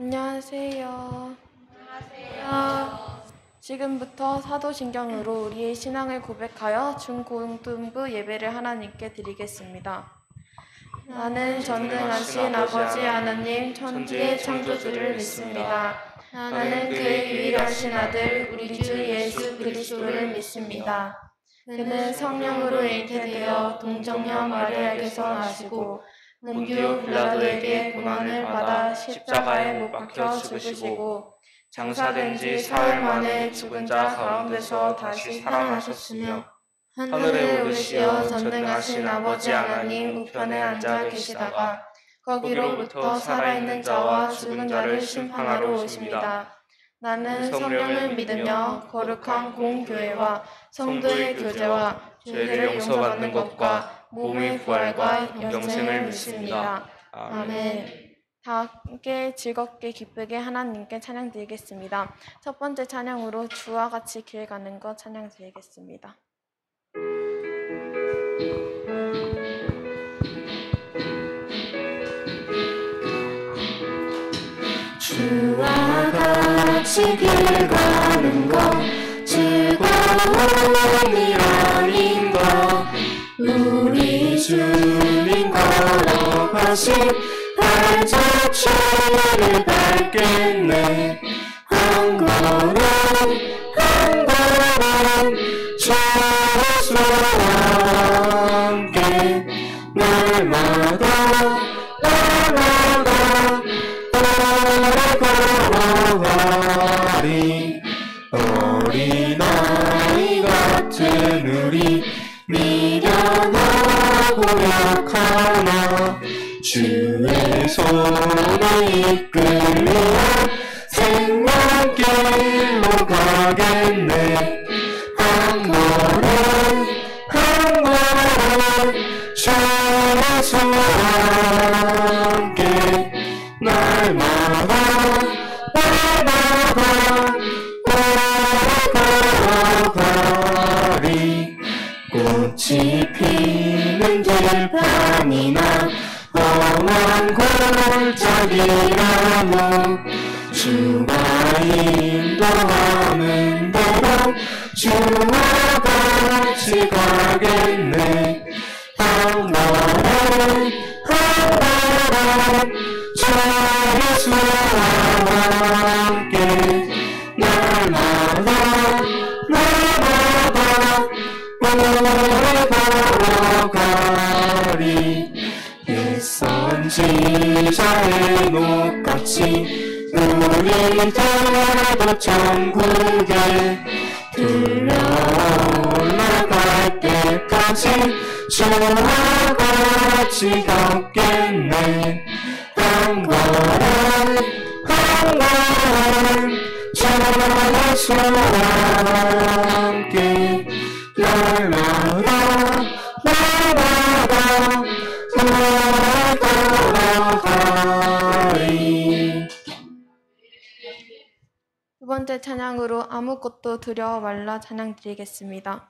안녕하세요. 지금부터 사도신경으로 우리의 신앙을 고백하여 중고등부 예배를 하나님께 드리겠습니다. 나는 전능하신 아버지 하나님 천지의 창조주를 믿습니다. 나는 그의 유일하신 아들 우리 주 예수 그리스도를 믿습니다. 그는 성령으로 잉태되어 동정녀 마리아에게서 나시고 본디오 빌라도에게 고난을 받아 십자가에 못 박혀 죽으시고 장사된 지 사흘 만에 죽은 자 가운데서 다시 살아나셨으며 하늘에 오르시어 전능하신 아버지 하나님 우편에 앉아 계시다가 거기로부터 살아있는 자와 죽은 자를 심판하러 오십니다. 나는 성령을 믿으며 거룩한 공교회와 성도의 교제와 죄를 용서받는 것과 몸의 부활과 영생을 믿습니다. 아멘. 다 함께 즐겁게 기쁘게 하나님께 찬양 드리겠습니다. 첫 번째 찬양으로 주와 같이 길 가는 것 찬양 드리겠습니다. 주와 같이 길 가는 것 즐거움이 아닌 것 우리 주님 걸어가신 발자취를 밟겠네 한 걸음 한 걸음 주 예수와 함께 날마다 걸어가리 어린아이 같은 우리 미련하고 약하나 주의 손에 이끌려 생명길로 가겠네 한 걸음 한 걸음 주 예수와 함께 날마다 걸어가리 꽃이 피는 들판이나 험한 골짜기라도 주가 인도하는 대로 주와 같이 가겠네 한 걸음 한 걸음 주 예수와 함께 날마다 걸어가리 일선 지자의 녹같이 우리들도 천국에 들려 올라갈 때까지 주와 같이 걷겠네 한 걸음 한 걸음 주 예수와 함께 날마다 걸어가리. 두 번째 찬양으로 아무것도 두려워 말라 찬양 드리겠습니다.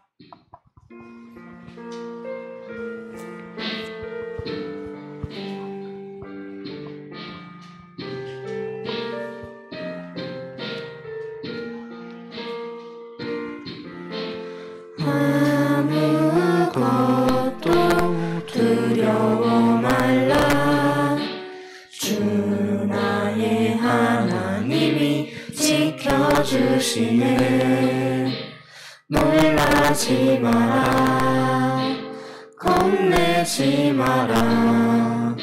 아무것도 두려워 말라 주 나의 하나님이 지켜주시네 놀라지 마라 겁내지 마라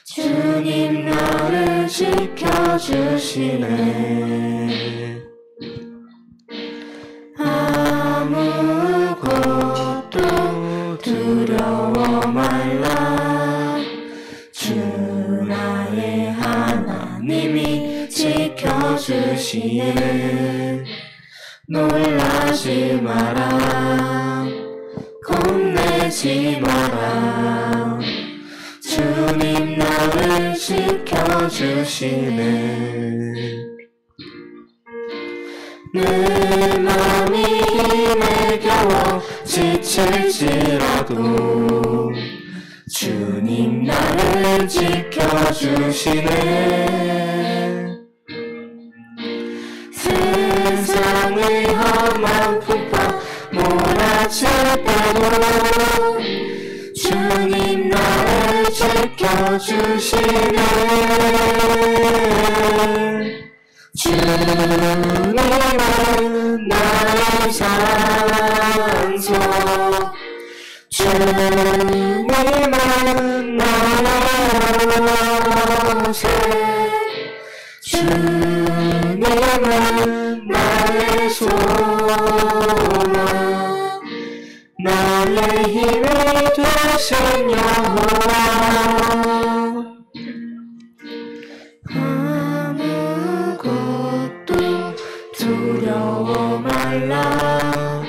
주님 나를 지켜주시네 아무것도 두려워 말라 주 나의 하나님이 지켜주시네 놀라지 마라 겁내지 마라 주님 나를 지켜주시네 내 맘이 힘에 겨워 지칠지라도 주님 나를 지켜주시네 세상의 험한 풍파 몰아칠 때도 주님 나를 지켜주시네. 주님은 나의 산소, 주님은 나의 요새, 주님은 나의 소망, 나의 힘이 되신 여호와. 아무것도 두려워 말라.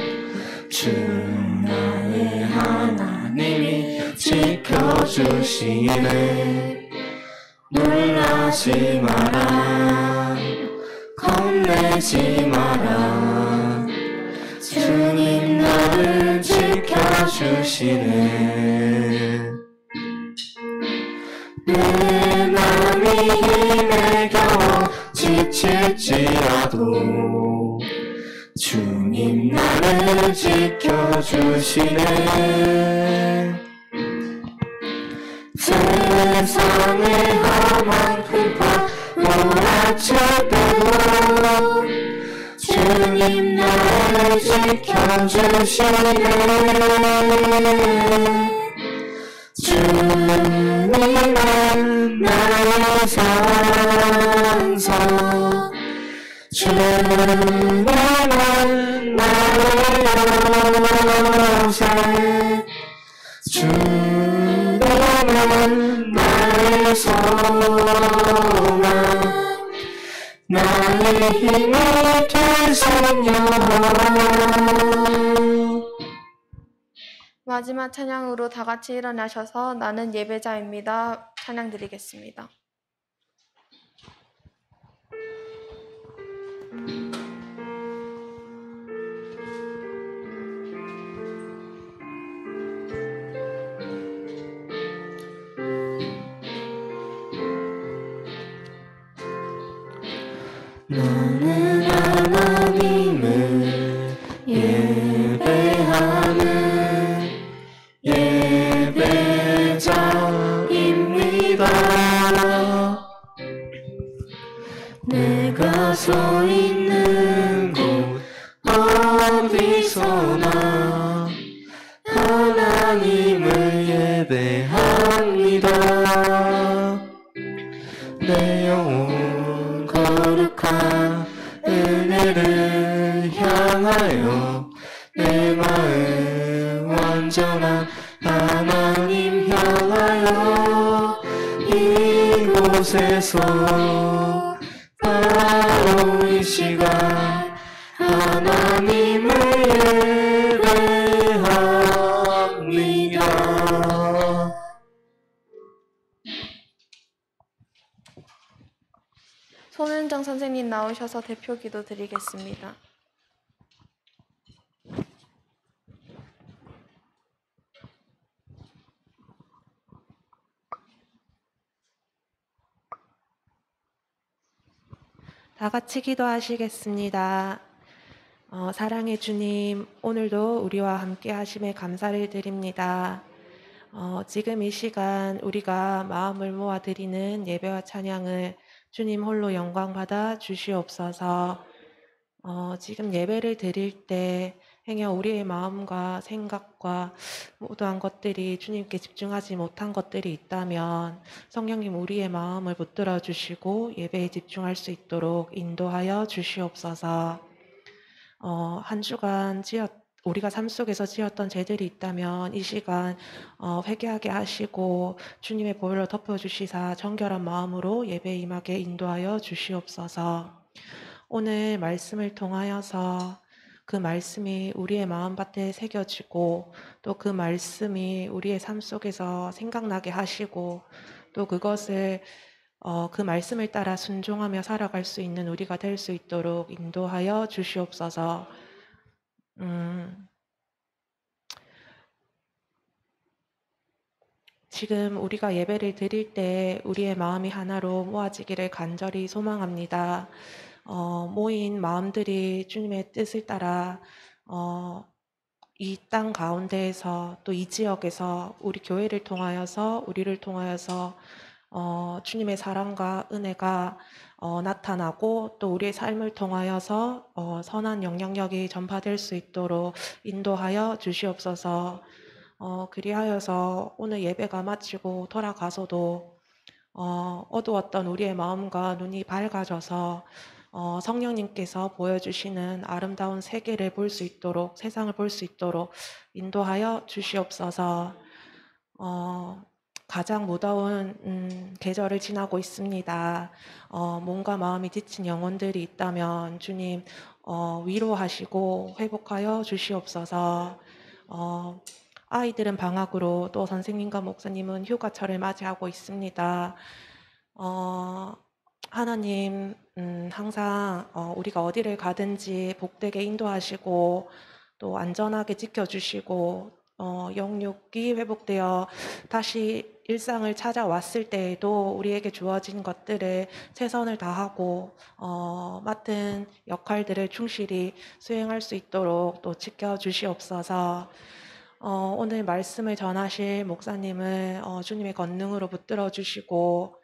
주 나의 하나님이 지켜주시네. 놀라지 마라, 겁내지 마라. 주님 나를 지켜주시네. 내 맘이 힘에 겨워 지칠지라도 주님 나를 지켜주시네. 세상의 험한 풍파 몰아칠 때도 주님 나를 지켜주시네. 주님은 나의 산소, 주님은 나의 요새, 주님은 나의 소망, 나의 힘이 되신 여호와. 마지막 찬양으로 다 같이 일어나셔서 나는 예배자입니다. 찬양 드리겠습니다. 나는 하나님을 예배하는 예배자입니다. 내가 서 있는 곳 어디서나 하나님을 예배합니다. 내 영혼 거룩한 은혜를 향하여 내 마음 완전한 하나님 향하여 이곳에서 바로 이 시간 하나님을 예배합니다. 손은정 선생님 나오셔서 대표 기도 드리겠습니다. 다 같이 기도하시겠습니다. 사랑의 주님, 오늘도 우리와 함께 하심에 감사를 드립니다. 지금 이 시간 우리가 마음을 모아 드리는 예배와 찬양을 주님 홀로 영광받아 주시옵소서. 지금 예배를 드릴 때 행여 우리의 마음과 생각과 모든 것들이 주님께 집중하지 못한 것들이 있다면 성령님 우리의 마음을 붙들어 주시고 예배에 집중할 수 있도록 인도하여 주시옵소서. 한 주간 우리가 삶 속에서 지었던 죄들이 있다면 이 시간 회개하게 하시고 주님의 보혈로 덮어주시사 정결한 마음으로 예배에 임하게 인도하여 주시옵소서. 오늘 말씀을 통하여서 그 말씀이 우리의 마음밭에 새겨지고 또 그 말씀이 우리의 삶 속에서 생각나게 하시고 또 그것을 그 말씀을 따라 순종하며 살아갈 수 있는 우리가 될 수 있도록 인도하여 주시옵소서. 지금 우리가 예배를 드릴 때 우리의 마음이 하나로 모아지기를 간절히 소망합니다. 모인 마음들이 주님의 뜻을 따라 이 땅 가운데에서 또 이 지역에서 우리 교회를 통하여서 우리를 통하여서 주님의 사랑과 은혜가 나타나고 또 우리의 삶을 통하여서 선한 영향력이 전파될 수 있도록 인도하여 주시옵소서. 그리하여서 오늘 예배가 마치고 돌아가서도 어두웠던 우리의 마음과 눈이 밝아져서 성령님께서 보여주시는 아름다운 세계를 볼 수 있도록, 세상을 볼 수 있도록 인도하여 주시옵소서. 가장 무더운 계절을 지나고 있습니다. 몸과 마음이 지친 영혼들이 있다면 주님 위로하시고 회복하여 주시옵소서. 아이들은 방학으로 또 선생님과 목사님은 휴가철을 맞이하고 있습니다. 하나님 항상 우리가 어디를 가든지 복되게 인도하시고 또 안전하게 지켜주시고 영육이 회복되어 다시 일상을 찾아왔을 때에도 우리에게 주어진 것들을 최선을 다하고 맡은 역할들을 충실히 수행할 수 있도록 또 지켜주시옵소서. 오늘 말씀을 전하실 목사님을 주님의 권능으로 붙들어 주시고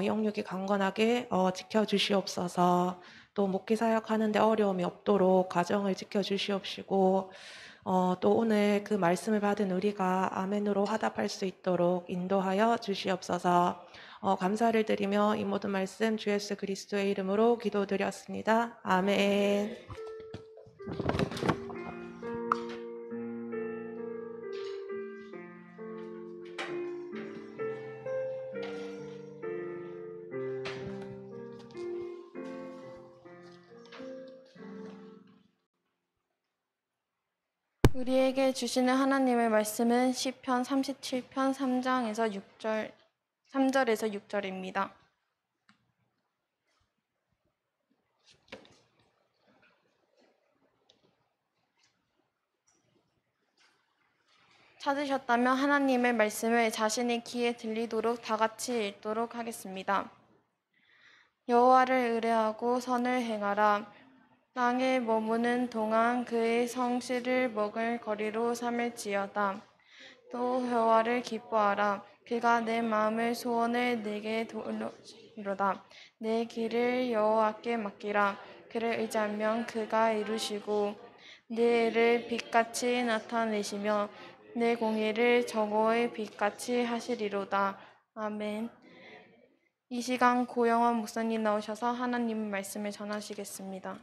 영육이 강건하게 지켜주시옵소서. 또 목회 사역하는데 어려움이 없도록 가정을 지켜주시옵시고 또 오늘 그 말씀을 받은 우리가 아멘으로 화답할 수 있도록 인도하여 주시옵소서. 감사를 드리며 이 모든 말씀 주 예수 그리스도의 이름으로 기도드렸습니다. 아멘. 우리에게 주시는 하나님의 말씀은 시편 37편 3장에서 3절에서 6절입니다. 찾으셨다면 하나님의 말씀을 자신의 귀에 들리도록 다 같이 읽도록 하겠습니다. 여호와를 의뢰하고 선을 행하라. 땅에 머무는 동안 그의 성실을 먹을 거리로 삼을지어다. 또 여호와를 기뻐하라. 그가 내 마음을 소원을 내게 도우리로다. 내 길을 여호와께 맡기라. 그를 의지하면 그가 이루시고 내 일을 빛같이 나타내시며 내 공의를 정오의 빛같이 하시리로다. 아멘. 이 시간 고영원 목사님 나오셔서 하나님의 말씀을 전하시겠습니다.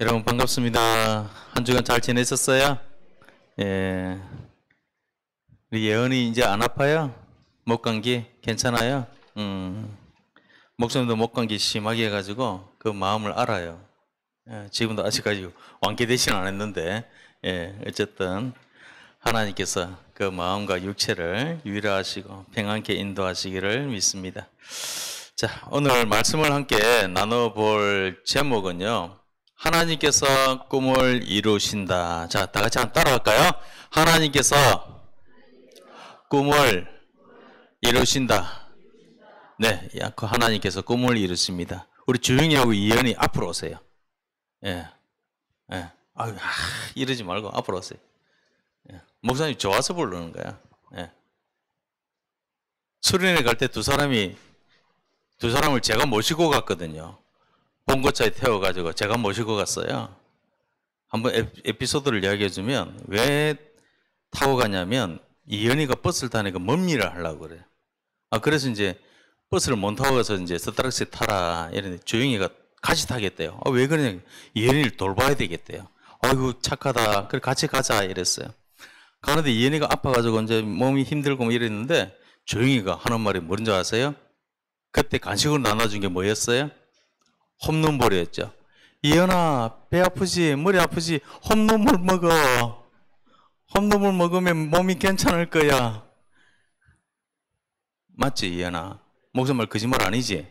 여러분 반갑습니다. 한 주간 잘 지내셨어요? 예. 우리 예언이 이제 안 아파요? 목감기 괜찮아요? 목사님도 목감기 심하게 해가지고 그 마음을 알아요. 예, 지금도 아직까지 완쾌되지는 않았는데, 예, 어쨌든 하나님께서 그 마음과 육체를 위로하시고 평안케 인도하시기를 믿습니다. 자, 오늘 말씀을 함께 나눠볼 제목은요, 하나님께서 꿈을 이루신다. 자, 다 같이 한번 따라갈까요? 하나님께서 꿈을 이루신다. 네, 그 하나님께서 꿈을 이루십니다. 우리 주영이 하고 이현이 앞으로 오세요. 예, 예. 이러지 말고 앞으로 오세요. 예. 목사님 좋아서 부르는 거야. 예. 수련회 갈 때 두 사람을 제가 모시고 갔거든요. 봉고차에 태워가지고 제가 모시고 갔어요. 한번 에피소드를 이야기해주면 왜 타고 가냐면 이현이가 버스를 타니까 먼미를 하려고 그래요. 그래서 이제 버스를 못 타고 가서 이제 스타렉스 타라 이러는데 주영이가 같이 타겠대요. 왜 그러냐? 이현이를 돌봐야 되겠대요. 아이고 착하다. 그래 같이 가자 이랬어요. 가는데 이현이가 아파가지고 이제 몸이 힘들고 뭐 이랬는데 주영이가 하는 말이 뭔지 아세요? 그때 간식으로 나눠준 게 뭐였어요? 홈런볼이었죠. 이현아 배 아프지? 머리 아프지? 홈런볼 먹어. 홈런볼 먹으면 몸이 괜찮을 거야. 맞지 이현아? 목사 말 거짓말 아니지?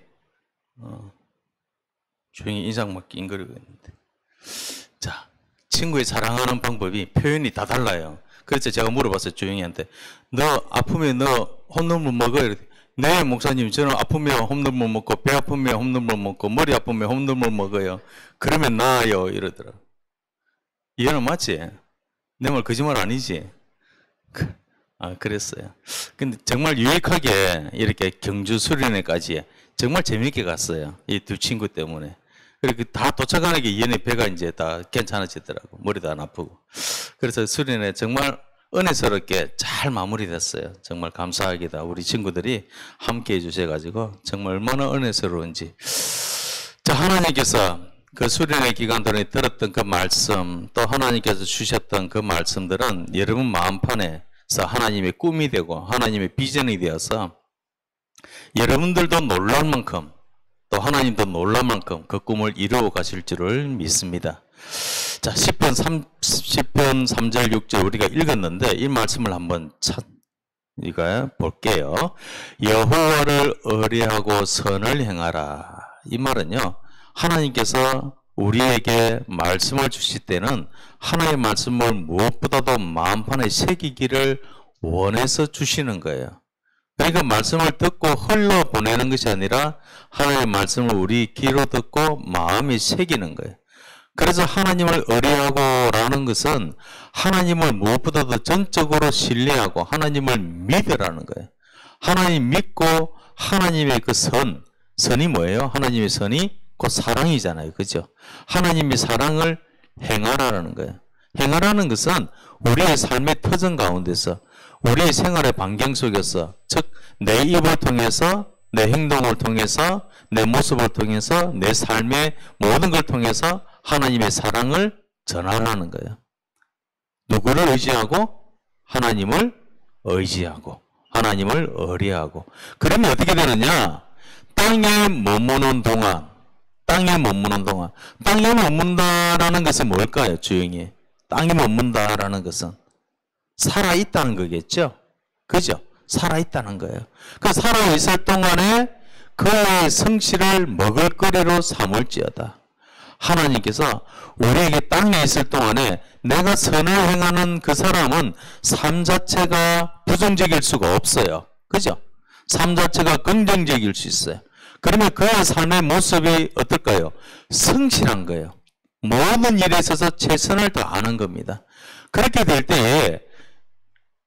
조용히 인상 막 낑그리고 있는데. 자, 친구의 사랑하는 방법이 표현이 다 달라요. 그래서 제가 물어봤어요, 주영이한테. 너 아프면 너 홈런물 먹어? 이랬더니 네, 목사님, 저는 아프면 홈런물 먹고, 배 아프면 홈런물 먹고, 머리 아프면 홈런물 먹어요. 그러면 나아요. 이러더라고. 이해는 맞지? 내 말 거짓말 아니지? 그랬어요. 근데 정말 유익하게 이렇게 경주 수련회까지 정말 재밌게 갔어요. 이 두 친구 때문에. 그리고 다 도착하니까 얘네 배가 이제 다 괜찮아지더라고. 머리도 안 아프고. 그래서 수련회 정말 은혜스럽게 잘 마무리됐어요. 정말 감사하게도 우리 친구들이 함께 해주셔가지고 정말 얼마나 은혜스러운지. 자, 하나님께서 그 수련회 기간 동안에 들었던 그 말씀, 또 하나님께서 주셨던 그 말씀들은 여러분 마음판에서 하나님의 꿈이 되고 하나님의 비전이 되어서 여러분들도 놀랄 만큼 또 하나님도 놀랄 만큼 그 꿈을 이루어 가실 줄을 믿습니다. 자, 10편 3절 6절 우리가 읽었는데 이 말씀을 한번 볼게요. 여호와를 의뢰하고 선을 행하라. 이 말은요, 하나님께서 우리에게 말씀을 주실 때는 하나님의 말씀을 무엇보다도 마음판에 새기기를 원해서 주시는 거예요. 그러니까 말씀을 듣고 흘러보내는 것이 아니라 하나님의 말씀을 우리 귀로 듣고 마음에 새기는 거예요. 그래서 하나님을 의뢰하고라는 것은 하나님을 무엇보다도 전적으로 신뢰하고 하나님을 믿으라는 거예요. 하나님 믿고 하나님의 그 선이 뭐예요? 하나님의 선이 곧 사랑이잖아요. 그죠? 하나님의 사랑을 행하라는 거예요. 행하라는 것은 우리의 삶의 터전 가운데서 우리의 생활의 반경 속에서, 즉 내 입을 통해서, 내 행동을 통해서, 내 모습을 통해서, 내 삶의 모든 걸 통해서 하나님의 사랑을 전하라는 거예요. 누구를 의지하고? 하나님을 의지하고 하나님을 의뢰하고. 그러면 어떻게 되느냐? 땅에 머무는 동안 땅에 머문다라는 것은 뭘까요? 주영이. 땅에 머문다라는 것은 살아있다는 거겠죠? 그죠? 살아있다는 거예요. 그 살아있을 동안에 그의 성실을 먹을거리로 삼을지어다. 하나님께서 우리에게 땅에 있을 동안에 내가 선을 행하는 그 사람은 삶 자체가 부정적일 수가 없어요. 그죠? 삶 자체가 긍정적일 수 있어요. 그러면 그의 삶의 모습이 어떨까요? 성실한 거예요. 모든 일에 있어서 최선을 다하는 겁니다. 그렇게 될 때에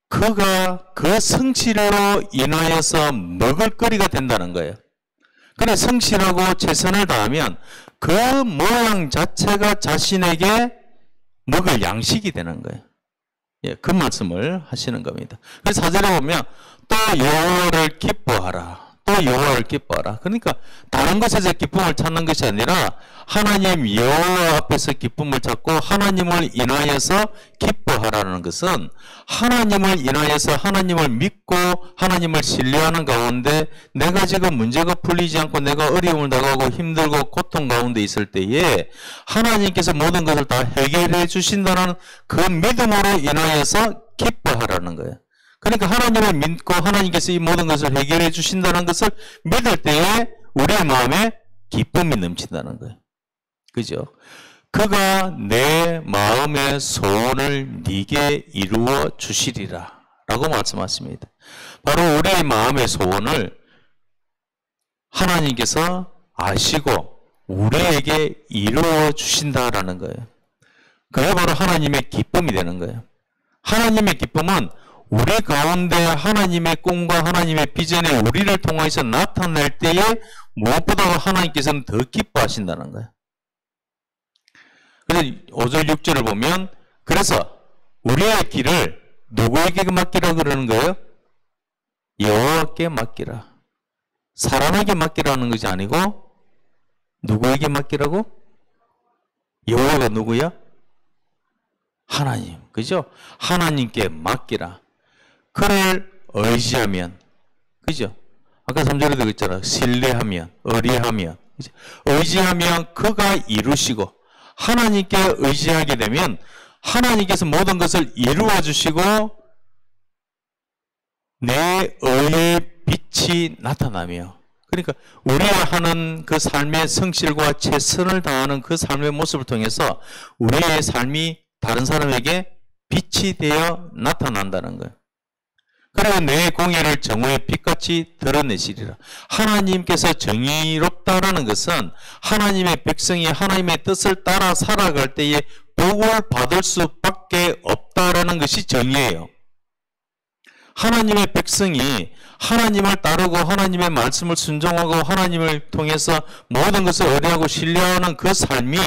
그가 그 성실로 인하여서 먹을거리가 된다는 거예요. 그래, 성실하고 최선을 다하면 그 모양 자체가 자신에게 먹을 양식이 되는 거예요. 예, 그 말씀을 하시는 겁니다. 그래서 4절에 보면 또 여호와를 기뻐하라. 또 여호와를 기뻐하라. 그러니까 다른 것에서 기쁨을 찾는 것이 아니라 하나님 여호와 앞에서 기쁨을 찾고 하나님을 인하여서 기뻐하라는 것은 하나님을 인하여서 하나님을 믿고 하나님을 신뢰하는 가운데 내가 지금 문제가 풀리지 않고 내가 어려움을 당하고 힘들고 고통 가운데 있을 때에 하나님께서 모든 것을 다 해결해 주신다는 그 믿음으로 인하여서 기뻐하라는 거예요. 그러니까 하나님을 믿고 하나님께서 이 모든 것을 해결해 주신다는 것을 믿을 때에 우리의 마음에 기쁨이 넘친다는 거예요. 그죠? 그가 내 마음의 소원을 네게 이루어 주시리라 라고 말씀하십니다. 바로 우리의 마음의 소원을 하나님께서 아시고 우리에게 이루어 주신다라는 거예요. 그게 바로 하나님의 기쁨이 되는 거예요. 하나님의 기쁨은 우리 가운데 하나님의 꿈과 하나님의 비전에 우리를 통해서 나타날 때에 무엇보다 하나님께서는 더 기뻐하신다는 거예요. 그래서 5절 6절을 보면 그래서 우리의 길을 누구에게 맡기라 그러는 거예요? 여호와께 맡기라. 사람에게 맡기라는 것이 아니고 누구에게 맡기라고? 여호와가 누구야? 하나님. 그죠? 하나님께 맡기라. 그를 의지하면, 그죠? 아까 3절에도 그랬잖아. 신뢰하면, 의뢰하면, 그죠? 의지하면 그가 이루시고, 하나님께 의지하게 되면 하나님께서 모든 것을 이루어 주시고 내 의의 빛이 나타나며, 그러니까 우리가 하는 그 삶의 성실과 최선을 다하는 그 삶의 모습을 통해서 우리의 삶이 다른 사람에게 빛이 되어 나타난다는 거예요. 그리고 내 공의를 정오의 빛같이 드러내시리라. 하나님께서 정의롭다라는 것은 하나님의 백성이 하나님의 뜻을 따라 살아갈 때에 복을 받을 수밖에 없다라는 것이 정의예요. 하나님의 백성이 하나님을 따르고 하나님의 말씀을 순종하고 하나님을 통해서 모든 것을 의뢰하고 신뢰하는 그 삶이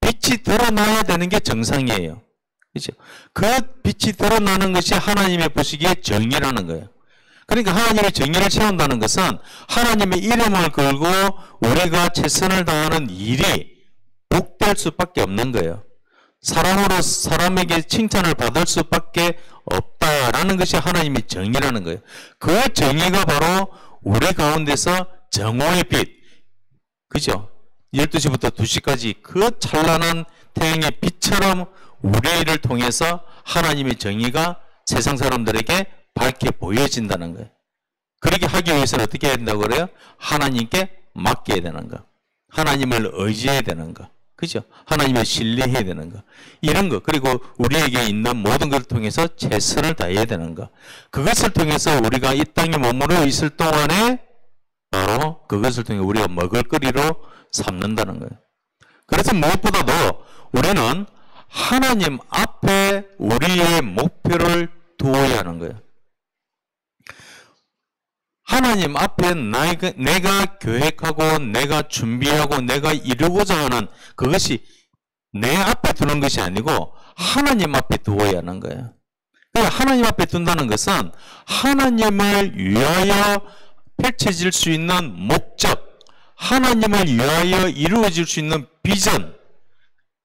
빛이 드러나야 되는 게 정상이에요. 그렇죠? 그 빛이 드러나는 것이 하나님의 보시기에 정의라는 거예요. 그러니까 하나님의 정의를 세운다는 것은 하나님의 이름을 걸고 우리가 최선을 다하는 일이 복될 수밖에 없는 거예요. 사람으로 사람에게 칭찬을 받을 수밖에 없다라는 것이 하나님의 정의라는 거예요. 그 정의가 바로 우리 가운데서 정오의 빛, 그죠? 12시부터 2시까지 그 찬란한 태양의 빛처럼 우리를 통해서 하나님의 정의가 세상 사람들에게 밝게 보여진다는 거예요. 그렇게 하기 위해서는 어떻게 해야 된다고 그래요? 하나님께 맡겨야 되는 거. 하나님을 의지해야 되는 거. 그죠? 하나님을 신뢰해야 되는 거. 이런 거. 그리고 우리에게 있는 모든 것을 통해서 최선을 다해야 되는 거. 그것을 통해서 우리가 이 땅에 머무르 있을 동안에 바로 그것을 통해 우리가 먹을거리로 삼는다는 거예요. 그래서 무엇보다도 우리는 하나님 앞에 우리의 목표를 두어야 하는 거예요. 하나님 앞에 내가 계획하고 내가 준비하고 내가 이루고자 하는 그것이 내 앞에 두는 것이 아니고 하나님 앞에 두어야 하는 거예요. 하나님 앞에 둔다는 것은 하나님을 위하여 펼쳐질 수 있는 목적, 하나님을 위하여 이루어질 수 있는 비전,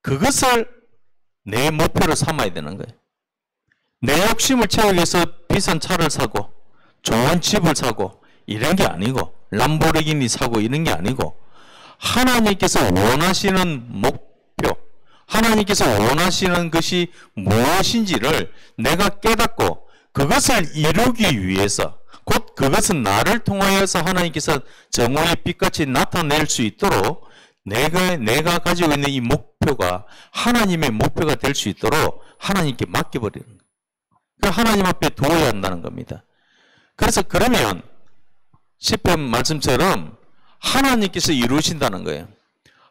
그것을 내 목표로 삼아야 되는 거예요. 내 욕심을 채우기 위해서 비싼 차를 사고 좋은 집을 사고 이런 게 아니고 람보르기니 사고 이런 게 아니고 하나님께서 원하시는 목표, 하나님께서 원하시는 것이 무엇인지를 내가 깨닫고 그것을 이루기 위해서 곧 그것은 나를 통하여서 하나님께서 정오의 빛같이 나타낼 수 있도록 내가 가지고 있는 이 목표가 하나님의 목표가 될 수 있도록 하나님께 맡겨버리는 거예요. 그러니까 하나님 앞에 두어야 한다는 겁니다. 그래서 그러면 시편 말씀처럼 하나님께서 이루신다는 거예요.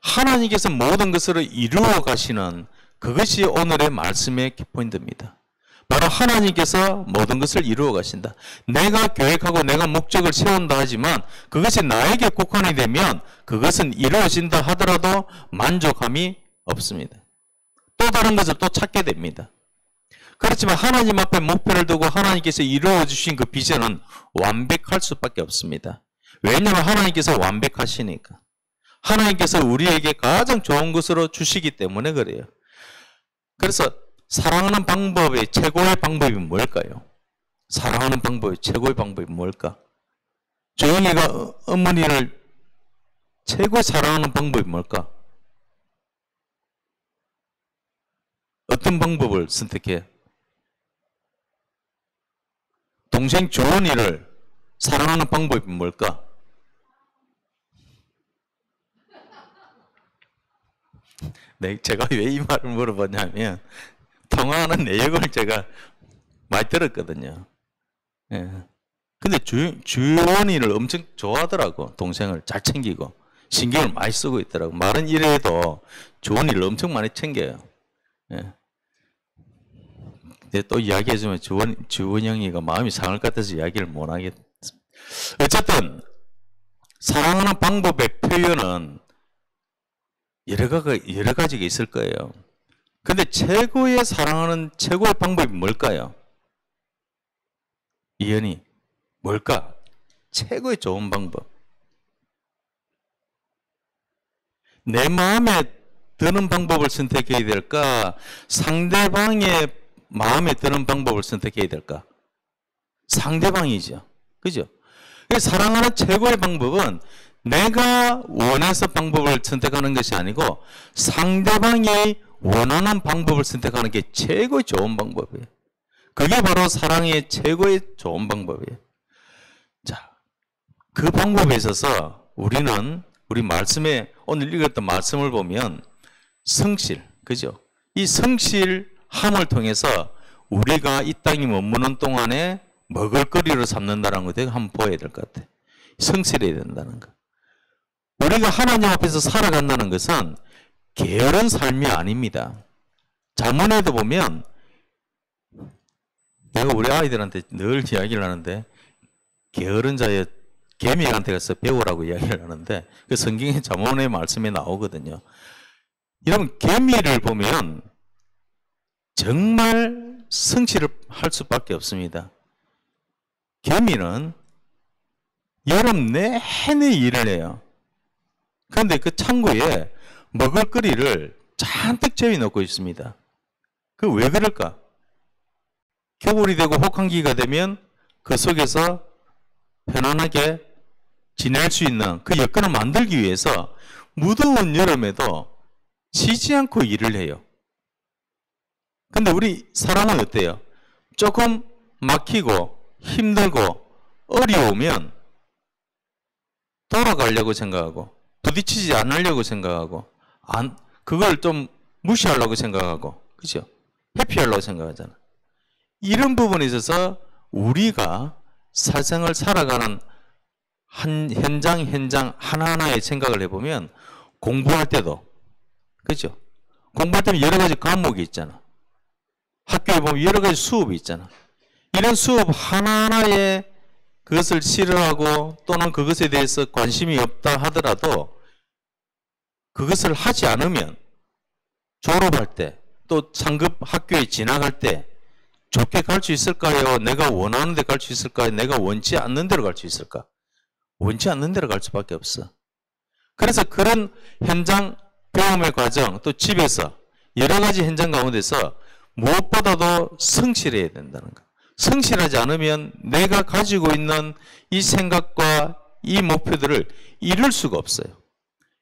하나님께서 모든 것을 이루어 가시는 그것이 오늘의 말씀의 키포인트입니다. 바로 하나님께서 모든 것을 이루어 가신다. 내가 계획하고 내가 목적을 세운다 하지만 그것이 나에게 국한이 되면 그것은 이루어진다 하더라도 만족함이 없습니다. 또 다른 것을 또 찾게 됩니다. 그렇지만 하나님 앞에 목표를 두고 하나님께서 이루어 주신 그 비전은 완벽할 수밖에 없습니다. 왜냐하면 하나님께서 완벽하시니까. 하나님께서 우리에게 가장 좋은 것으로 주시기 때문에 그래요. 그래서 사랑하는 방법의 최고의 방법이 뭘까요? 사랑하는 방법의 최고의 방법이 뭘까? 조영이가 어머니를 최고의 사랑하는 방법이 뭘까? 어떤 방법을 선택해? 동생 조원이를 사랑하는 방법이 뭘까? 제가 왜 이 말을 물어봤냐면 통화하는 내용을 제가 많이 들었거든요. 예. 근데 주원이를 엄청 좋아하더라고. 동생을 잘 챙기고 신경을 많이 쓰고 있더라고. 말은 이래도 주원이를 엄청 많이 챙겨요. 예. 근데 또 이야기해주면 주원영이가 마음이 상할 것 같아서 이야기를 못 하겠습니다. 어쨌든 사랑하는 방법의 표현은 여러 가지가 있을 거예요. 근데 최고의 사랑하는 최고의 방법이 뭘까요? 이현이 뭘까? 최고의 좋은 방법. 내 마음에 드는 방법을 선택해야 될까? 상대방의 마음에 드는 방법을 선택해야 될까? 상대방이죠. 그죠? 사랑하는 최고의 방법은 내가 원해서 방법을 선택하는 것이 아니고 상대방이 원하는 방법을 선택하는 게 최고의 좋은 방법이에요. 그게 바로 사랑의 최고의 좋은 방법이에요. 자, 그 방법에 있어서 우리는 우리 말씀에 오늘 읽었던 말씀을 보면 성실, 그죠? 이 성실하는 함을 통해서 우리가 이 땅이 머무는 동안에 먹을거리로 삼는다는 것을 한번 보여야 될 것 같아요. 성실해야 된다는 거. 우리가 하나님 앞에서 살아간다는 것은 게으른 삶이 아닙니다. 자문에도 보면 내가 우리 아이들한테 늘 이야기를 하는데 게으른 자의 개미한테 가서 배우라고 이야기를 하는데 그 성경의 자문의 말씀에 나오거든요. 여러분 개미를 보면 정말 성실을 할 수밖에 없습니다. 개미는 여름 내내 일을 해요. 그런데 그 창고에 먹을거리를 잔뜩 재워놓고 있습니다. 그 왜 그럴까? 겨울이 되고 혹한기가 되면 그 속에서 편안하게 지낼 수 있는 그 여건을 만들기 위해서 무더운 여름에도 쉬지 않고 일을 해요. 근데 우리 사람은 어때요? 조금 막히고 힘들고 어려우면 돌아가려고 생각하고 부딪히지 않으려고 생각하고 그걸 좀 무시하려고 생각하고 그죠? 회피하려고 생각하잖아. 이런 부분에 있어서 우리가 사생을 살아가는 한 현장 하나하나의 생각을 해보면 공부할 때도 그죠? 공부할 때는 여러 가지 과목이 있잖아. 학교에 보면 여러 가지 수업이 있잖아. 이런 수업 하나하나에 그것을 싫어하고 또는 그것에 대해서 관심이 없다 하더라도 그것을 하지 않으면 졸업할 때 또 상급 학교에 진학할 때 좋게 갈 수 있을까요? 내가 원하는 데 갈 수 있을까요? 내가 원치 않는 데로 갈 수 있을까? 원치 않는 데로 갈 수밖에 없어. 그래서 그런 현장 배움의 과정 또 집에서 여러 가지 현장 가운데서 무엇보다도 성실해야 된다는 거. 성실하지 않으면 내가 가지고 있는 이 생각과 이 목표들을 이룰 수가 없어요.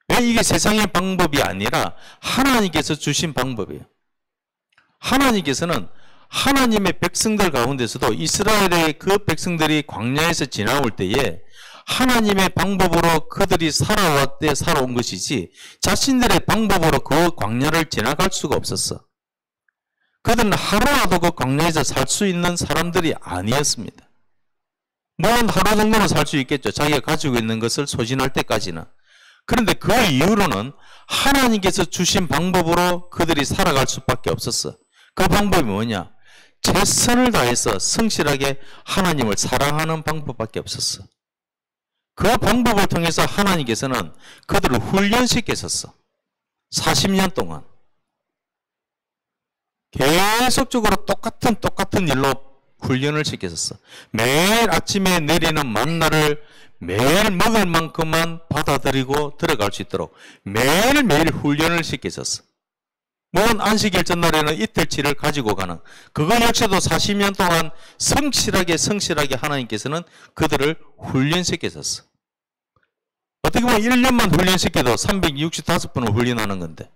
왜 이게 세상의 방법이 아니라 하나님께서 주신 방법이에요. 하나님께서는 하나님의 백성들 가운데서도 이스라엘의 그 백성들이 광야에서 지나올 때에 하나님의 방법으로 그들이 살아온 것이지 자신들의 방법으로 그 광야를 지나갈 수가 없었어. 그들은 하루라도 그 광야에서 살 수 있는 사람들이 아니었습니다. 물론 하루 정도는 살 수 있겠죠. 자기가 가지고 있는 것을 소진할 때까지는. 그런데 그 이후로는 하나님께서 주신 방법으로 그들이 살아갈 수밖에 없었어. 그 방법이 뭐냐? 최선을 다해서 성실하게 하나님을 사랑하는 방법밖에 없었어. 그 방법을 통해서 하나님께서는 그들을 훈련시켰었어. 40년 동안. 계속적으로 똑같은 일로 훈련을 시켰었어. 매일 아침에 내리는 만나를 매일 먹을 만큼만 받아들이고 들어갈 수 있도록 매일매일 훈련을 시켰었어. 물론 안식일 전날에는 이틀치를 가지고 가는 그거 역시도 40년 동안 성실하게 하나님께서는 그들을 훈련시켰었어. 어떻게 보면 1년만 훈련시켜도 365번을 훈련하는 건데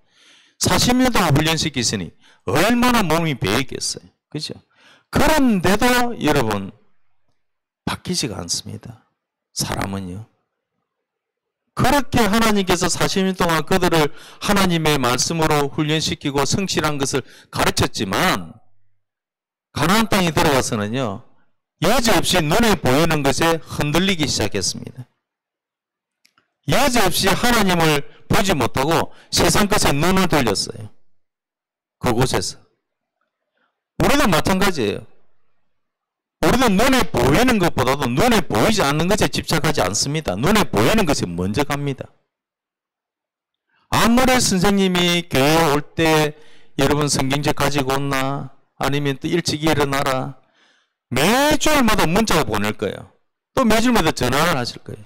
40년 동안 훈련시켰으니 얼마나 몸이 배했겠어요. 그죠? 그런데도 여러분 바뀌지가 않습니다. 사람은요. 그렇게 하나님께서 40년 동안 그들을 하나님의 말씀으로 훈련시키고 성실한 것을 가르쳤지만 가나안 땅에 들어가서는요. 여지없이 눈에 보이는 것에 흔들리기 시작했습니다. 여지없이 하나님을 보지 못하고 세상 것에 눈을 돌렸어요. 그곳에서. 우리도 마찬가지예요. 우리도 눈에 보이는 것보다도 눈에 보이지 않는 것에 집착하지 않습니다. 눈에 보이는 것에 먼저 갑니다. 아무리 선생님이 교회에 올 때 여러분 성경책 가지고 온나 아니면 또 일찍 일어나라 매주일마다 문자가 보낼 거예요. 또 매주일마다 전화를 하실 거예요.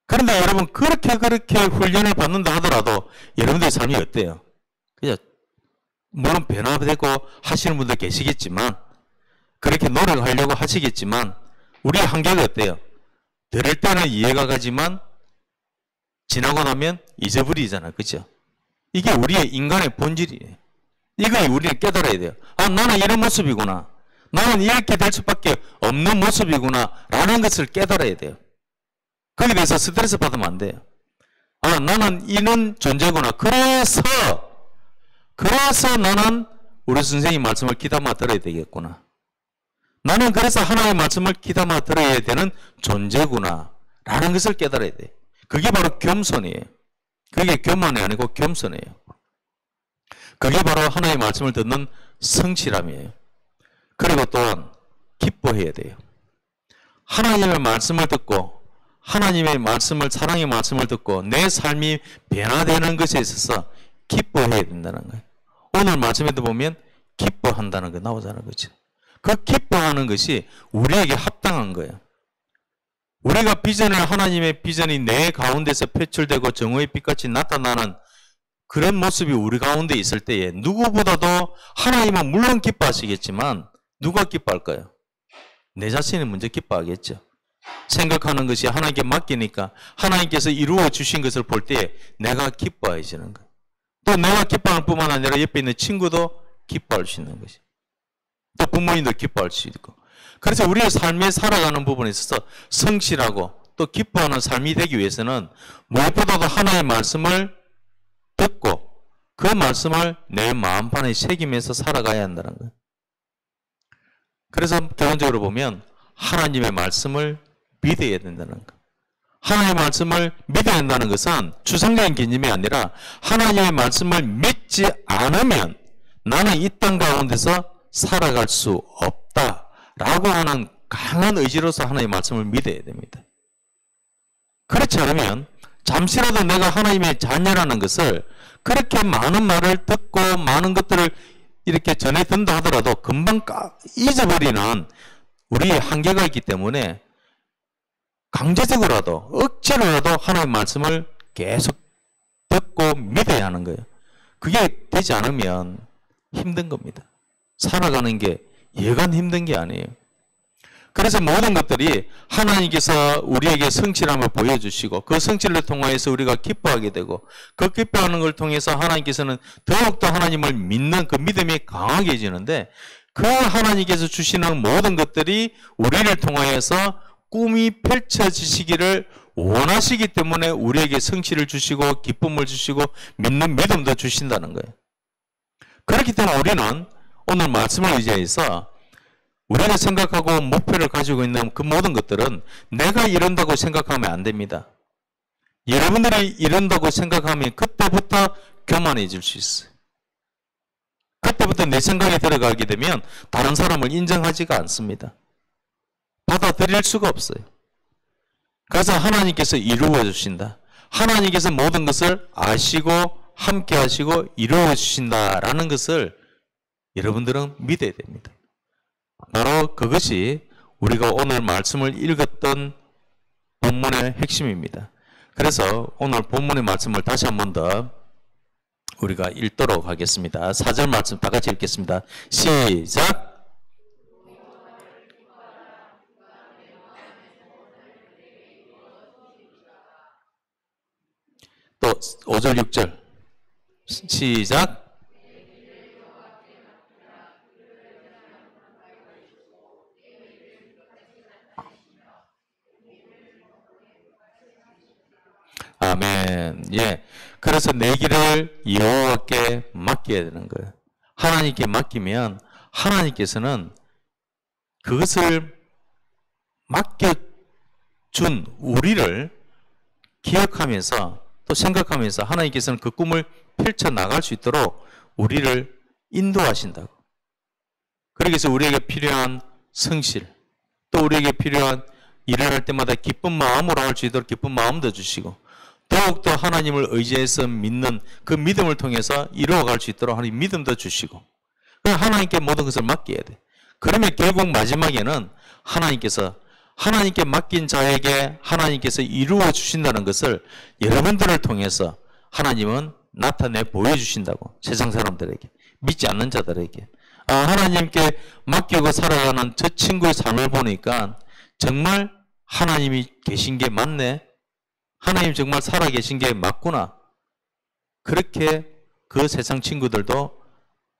그런데 여러분 그렇게 훈련을 받는다 하더라도 여러분들의 삶이 어때요? 그냥 물론 변화되고 하시는 분들 계시겠지만 그렇게 노력하려고 하시겠지만 우리의 한계가 어때요? 들을 때는 이해가 가지만 지나고 나면 잊어버리잖아. 그죠? 이게 우리의 인간의 본질이에요. 이걸 우리는 깨달아야 돼요. 아, 나는 이런 모습이구나. 나는 이렇게 될 수밖에 없는 모습이구나. 라는 것을 깨달아야 돼요. 거기에 대해서 스트레스 받으면 안 돼요. 아, 나는 이런 존재구나. 그래서 나는 우리 선생님 말씀을 귀담아 들어야 되겠구나. 나는 그래서 하나님의 말씀을 귀담아 들어야 되는 존재구나 라는 것을 깨달아야 돼. 그게 바로 겸손이에요. 그게 교만이 아니고 겸손이에요. 그게 바로 하나님의 말씀을 듣는 성실함이에요. 그리고 또한 기뻐해야 돼요. 하나님의 말씀을 듣고 하나님의 말씀을, 사랑의 말씀을 듣고 내 삶이 변화되는 것에 있어서 기뻐해야 된다는 거예요. 오늘 말씀에도 보면 기뻐한다는 거 나오잖아요. 그렇죠? 그 기뻐하는 것이 우리에게 합당한 거예요. 우리가 하나님의 비전이 내 가운데서 표출되고 정오의 빛같이 나타나는 그런 모습이 우리 가운데 있을 때에 누구보다도 하나님은 물론 기뻐하시겠지만 누가 기뻐할까요? 내 자신이 먼저 기뻐하겠죠. 생각하는 것이 하나님께 맡기니까 하나님께서 이루어 주신 것을 볼 때에 내가 기뻐해지는 거예요. 또 내가 기뻐할 뿐만 아니라 옆에 있는 친구도 기뻐할 수 있는 것이. 또 부모님도 기뻐할 수 있고. 그래서 우리의 삶에 살아가는 부분에 있어서 성실하고 또 기뻐하는 삶이 되기 위해서는 무엇보다도 하나님의 말씀을 듣고 그 말씀을 내 마음판에 새기면서 살아가야 한다는 거예요. 그래서 결론적으로 보면 하나님의 말씀을 믿어야 된다는 거예요. 하나님의 말씀을 믿어야 한다는 것은 추상적인 개념이 아니라 하나님의 말씀을 믿지 않으면 나는 이 땅 가운데서 살아갈 수 없다라고 하는 강한 의지로서 하나님의 말씀을 믿어야 됩니다. 그렇지 않으면 잠시라도 내가 하나님의 자녀라는 것을 그렇게 많은 말을 듣고 많은 것들을 이렇게 전해 든다 하더라도 금방 잊어버리는 우리의 한계가 있기 때문에 강제적으로라도 억지로라도 하나님의 말씀을 계속 듣고 믿어야 하는 거예요. 그게 되지 않으면 힘든 겁니다. 살아가는 게 여간 힘든 게 아니에요. 그래서 모든 것들이 하나님께서 우리에게 성실함을 보여주시고 그 성실을 통하여서 우리가 기뻐하게 되고 그 기뻐하는 걸 통해서 하나님께서는 더욱더 하나님을 믿는 그 믿음이 강하게지는데 그 하나님께서 주시는 모든 것들이 우리를 통하여서 꿈이 펼쳐지시기를 원하시기 때문에 우리에게 성실을 주시고 기쁨을 주시고 믿는 믿음도 주신다는 거예요. 그렇기 때문에 우리는 오늘 말씀을 의지해서 우리가 생각하고 목표를 가지고 있는 그 모든 것들은 내가 이룬다고 생각하면 안 됩니다. 여러분들이 이룬다고 생각하면 그때부터 교만해질 수 있어요. 그때부터 내 생각에 들어가게 되면 다른 사람을 인정하지가 않습니다. 받아들일 수가 없어요. 그래서 하나님께서 이루어 주신다. 하나님께서 모든 것을 아시고 함께 하시고 이루어 주신다라는 것을 여러분들은 믿어야 됩니다. 바로 그것이 우리가 오늘 말씀을 읽었던 본문의 핵심입니다. 그래서 오늘 본문의 말씀을 다시 한 번 더 우리가 읽도록 하겠습니다. 4절 말씀 다 같이 읽겠습니다. 시작! 또 5절 6절 시작! 아멘. 예. 그래서 내 길을 여호와께 맡겨야 되는 거예요. 하나님께 맡기면 하나님께서는 그것을 맡겨준 우리를 기억하면서 또 생각하면서 하나님께서는 그 꿈을 펼쳐나갈 수 있도록 우리를 인도하신다고. 그래서 우리에게 필요한 성실, 또 우리에게 필요한 일을 할 때마다 기쁜 마음으로 할 수 있도록 기쁜 마음도 주시고 더욱더 하나님을 의지해서 믿는 그 믿음을 통해서 이루어갈 수 있도록 하나님 믿음도 주시고 하나님께 모든 것을 맡겨야 돼. 그러면 결국 마지막에는 하나님께 맡긴 자에게 하나님께서 이루어 주신다는 것을 여러분들을 통해서 하나님은 나타내 보여주신다고. 세상 사람들에게, 믿지 않는 자들에게. 하나님께 맡기고 살아가는 저 친구의 삶을 보니까 정말 하나님이 계신 게 맞네. 하나님 정말 살아계신 게 맞구나. 그렇게 그 세상 친구들도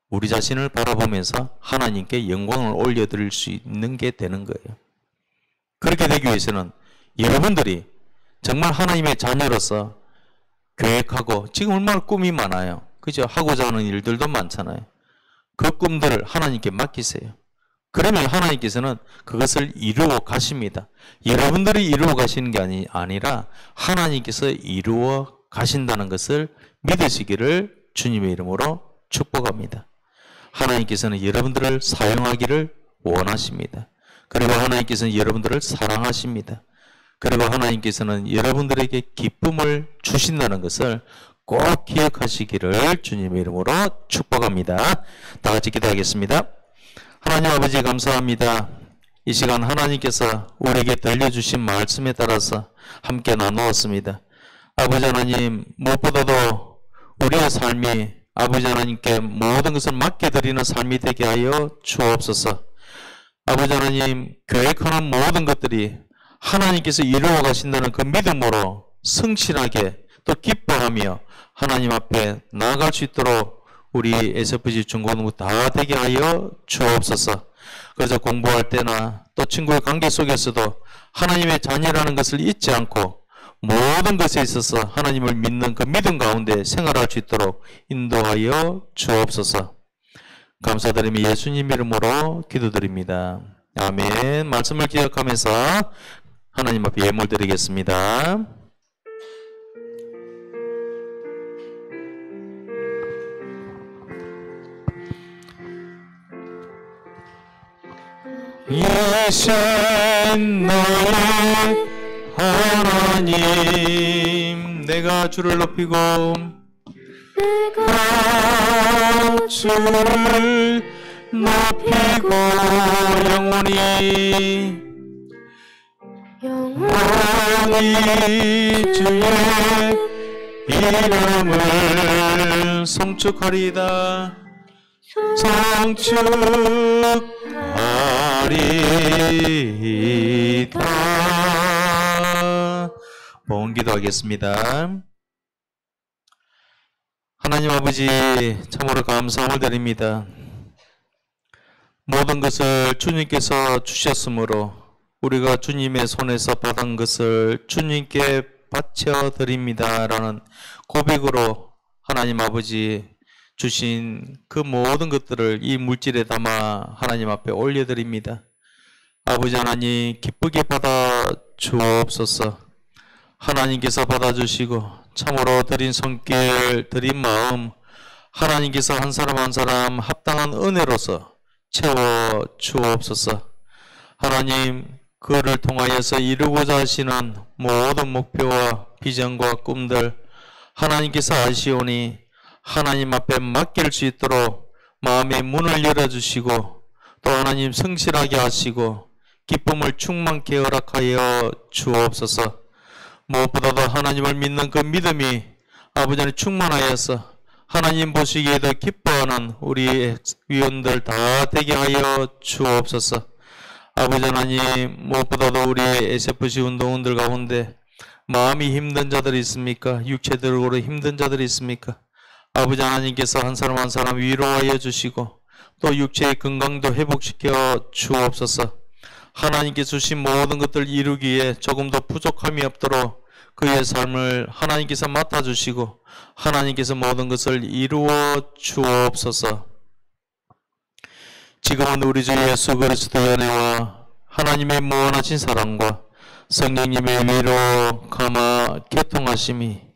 우리 자신을 바라보면서 하나님께 영광을 올려드릴 수 있는 게 되는 거예요. 그렇게 되기 위해서는 여러분들이 정말 하나님의 자녀로서 계획하고 지금 얼마나 꿈이 많아요. 그죠? 하고자 하는 일들도 많잖아요. 그 꿈들을 하나님께 맡기세요. 그러면 하나님께서는 그것을 이루어 가십니다. 여러분들이 이루어 가시는 게 아니라 하나님께서 이루어 가신다는 것을 믿으시기를 주님의 이름으로 축복합니다. 하나님께서는 여러분들을 사용하기를 원하십니다. 그리고 하나님께서는 여러분들을 사랑하십니다. 그리고 하나님께서는 여러분들에게 기쁨을 주신다는 것을 꼭 기억하시기를 주님의 이름으로 축복합니다. 다 같이 기도하겠습니다. 하나님 아버지 감사합니다. 이 시간 하나님께서 우리에게 들려주신 말씀에 따라서 함께 나누었습니다. 아버지 하나님, 무엇보다도 우리의 삶이 아버지 하나님께 모든 것을 맡겨드리는 삶이 되게 하여 주옵소서. 아버지 하나님, 계획하는 모든 것들이 하나님께서 이루어 가신다는 그 믿음으로 성실하게 또 기뻐하며 하나님 앞에 나아갈 수 있도록 우리 SFG 중고등부 다 되게 하여 주옵소서. 그래서 공부할 때나 또 친구의 관계 속에서도 하나님의 자녀라는 것을 잊지 않고 모든 것에 있어서 하나님을 믿는 그 믿음 가운데 생활할 수 있도록 인도하여 주옵소서. 감사드리며 예수님 이름으로 기도드립니다. 아멘. 말씀을 기억하면서 하나님 앞에 예물 드리겠습니다. 이신 나의 하나님, 내가 주를 높이고 내가 주를 높이고 영원히 주의 이름을 송축하리다. 송축하리다. 봉 기도하겠습니다. 하나님 아버지, 참으로 감사함을 드립니다. 모든 것을 주님께서 주셨으므로 우리가 주님의 손에서 받은 것을 주님께 바쳐 드립니다라는 고백으로 하나님 아버지 주신 그 모든 것들을 이 물질에 담아 하나님 앞에 올려드립니다. 아버지 하나님, 기쁘게 받아 주옵소서. 하나님께서 받아주시고 참으로 드린 손길, 드린 마음 하나님께서 한 사람 한 사람 합당한 은혜로서 채워 주옵소서. 하나님, 그를 통하여서 이루고자 하시는 모든 목표와 비전과 꿈들 하나님께서 아시오니 하나님 앞에 맡길 수 있도록 마음의 문을 열어주시고 또 하나님 성실하게 하시고 기쁨을 충만케 허락하여 주옵소서. 무엇보다도 하나님을 믿는 그 믿음이 아버지 안에 충만하여서 하나님 보시기에도 기뻐하는 우리 위원들 다 되게 하여 주옵소서. 아버지 하나님, 무엇보다도 우리의 SFC 운동원들 가운데 마음이 힘든 자들이 있습니까? 육체적으로 힘든 자들이 있습니까? 아버지 하나님께서 한 사람 한 사람 위로하여 주시고 또 육체의 건강도 회복시켜 주옵소서. 하나님께 주신 모든 것들 이루기에 조금도 부족함이 없도록 그의 삶을 하나님께서 맡아주시고 하나님께서 모든 것을 이루어 주옵소서. 지금은 우리 주 예수 그리스도의 은혜와 하나님의 무한하신 사랑과 성령님의 위로 감화 교통하심이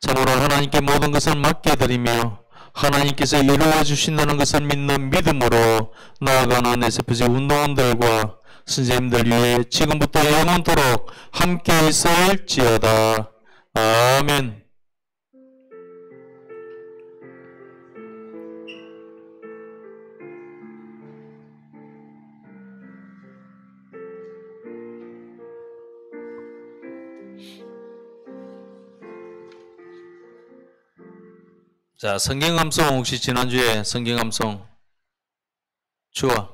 참으로 하나님께 모든 것을 맡겨드리며 하나님께서 이루어 주신다는 것을 믿는 믿음으로 나아가는 SFC 운동원들과 선생님들 위해 지금부터 영원토록 함께 있을지어다. 아멘. 자, 성경감송 혹시 지난주에 성경감송 주아?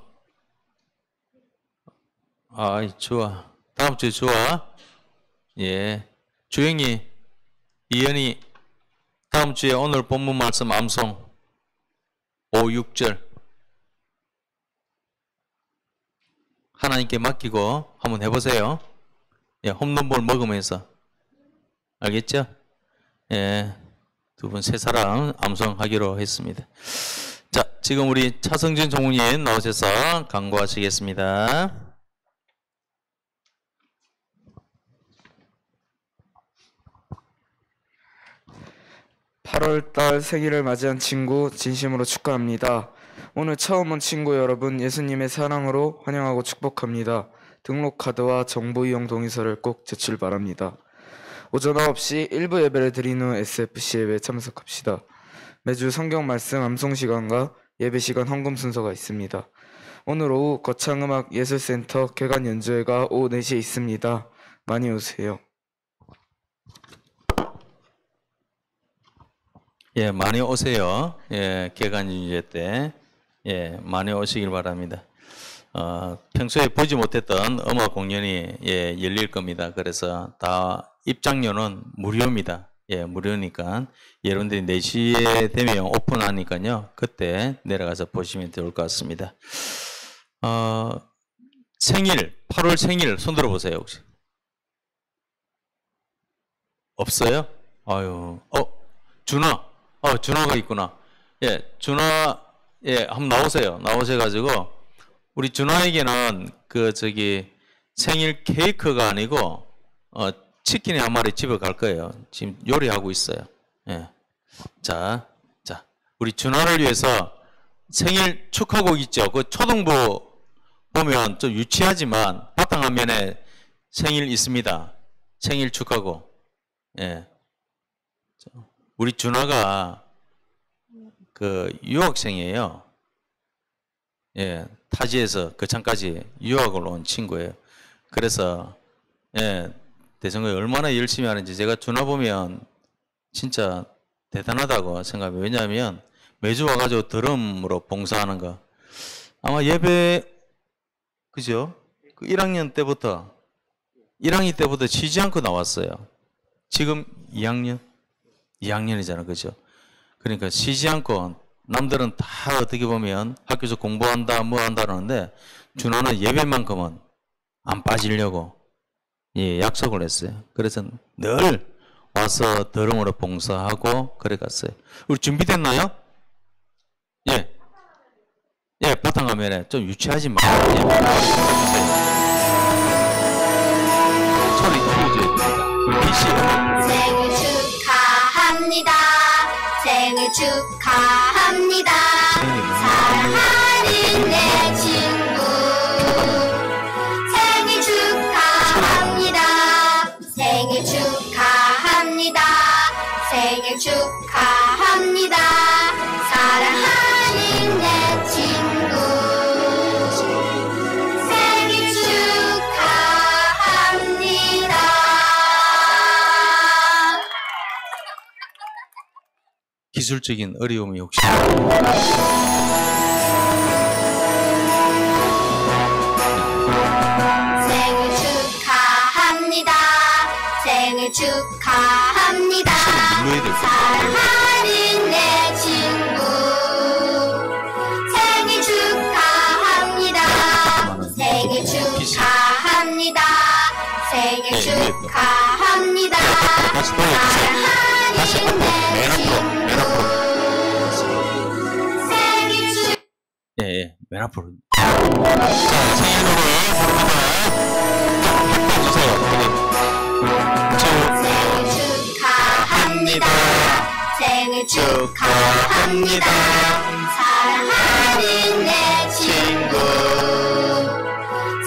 아이, 주아. 다음 주에 주아. 예. 주영이, 이현이, 다음 주에 오늘 본문 말씀 암송 5, 6절 하나님께 맡기고 한번 해보세요. 예, 홈런볼 먹으면서. 알겠죠? 예. 두 분 세 사람 암송하기로 했습니다. 자, 지금 우리 차성준 총무님 나오셔서 강구하시겠습니다. 8월달 생일을 맞이한 친구 진심으로 축하합니다. 오늘 처음 온 친구 여러분 예수님의 사랑으로 환영하고 축복합니다. 등록카드와 정보 이용 동의서를 꼭 제출 바랍니다. 오전 9시 1부 예배를 드린 후 SFC 예배에 참석합시다. 매주 성경 말씀 암송 시간과 예배 시간 헌금 순서가 있습니다. 오늘 오후 거창음악 예술센터 개관 연주회가 오후 4시에 있습니다. 많이 오세요. 예, 많이 오세요. 예, 개관 연주회 때. 예, 많이 오시길 바랍니다. 평소에 보지 못했던 음악 공연이 열릴 겁니다. 그래서 다 입장료는 무료입니다. 예, 무료니까 여러분들이 4시에 되면 오픈하니까요. 그때 내려가서 보시면 좋을 것 같습니다. 생일, 8월 생일 손 들어보세요, 혹시. 없어요? 아유, 준하가 있구나. 예, 준하, 예, 한번 나오세요. 나오셔가지고, 우리 준하에게는 생일 케이크가 아니고, 치킨이 한 마리 집에 갈 거예요. 지금 요리하고 있어요. 예. 자, 우리 준하를 위해서 생일 축하곡 있죠. 그 초등부 보면 좀 유치하지만 바탕화면에 생일 있습니다. 생일 축하곡. 예. 우리 준하가 유학생이에요. 예, 타지에서 거창까지 유학을 온 친구예요. 그래서 예, 대성교회 얼마나 열심히 하는지 제가 준하 보면 진짜 대단하다고 생각해요. 왜냐하면 매주 와가지고 드럼으로 봉사하는 거. 아마 예배 그죠? 그 1학년 때부터 1학년 때부터 쉬지 않고 나왔어요. 지금 2학년이잖아, 그죠? 그러니까 쉬지 않고 남들은 다 어떻게 보면 학교에서 공부한다 뭐 한다 그러는데 준하는 예배만큼은 안 빠지려고 예, 약속을 했어요. 그래서 늘 와서 드럼으로 봉사하고 그래 갔어요. 우리 준비됐나요? 예. 예, 바탕화면에 좀 유치하지 마. 예, 소리 키워줘야 됩니다. PC. 생일 축하합니다. 생일 축하합니다. 사랑하는 내 친구 생일 축하합니다. 생일 축하합니다. 생일 축하합니다. 사랑하는 내 친구 생일 축하합니다. 기술적인 어려움이 혹시 생일 축하합니다. 생일 축하합니다. 눌러야 될 것 같아요. 사랑하는 내 친구 생일 축하합니다. 생일 축하합니다. 생일 축하합니다. 다시 돌려주세요. 다시 사랑하는 내 맨 앞으로 친구 생일 축 예, 맨 앞으로. 자, 생일 노래 부릅니다. 해주세요. 생일 축하합니다. 생일 축하합니다. 사랑하는 내 친구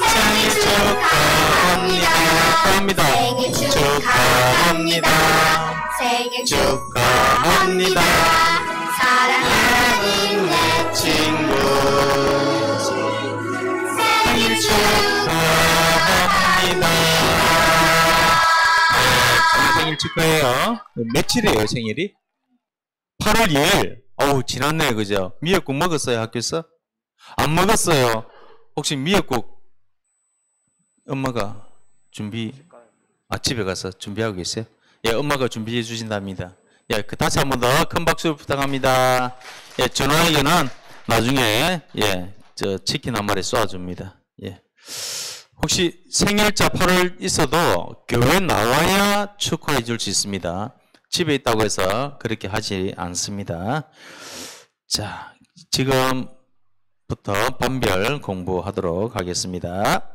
생일 축하합니다. 축하합니다. 생일 축하합니다. 생일 축하합니다. 사랑하는 내 친구 생일 축하합니다. 생일 축하해요. 며칠이에요, 생일이? 8월 2일. 어우, 지났네요, 그죠? 미역국 먹었어요, 학교에서? 안 먹었어요. 혹시 미역국 엄마가 집에 가서 준비하고 계세요? 예, 엄마가 준비해 주신답니다. 예, 다시 한 번 더 큰 박수 부탁합니다. 예, 준하에게는 나중에, 예, 치킨 한 마리 쏘아줍니다. 예. 혹시 생일자 8월 있어도 교회 나와야 축하해 줄 수 있습니다. 집에 있다고 해서 그렇게 하지 않습니다. 자, 지금부터 반별 공부하도록 하겠습니다.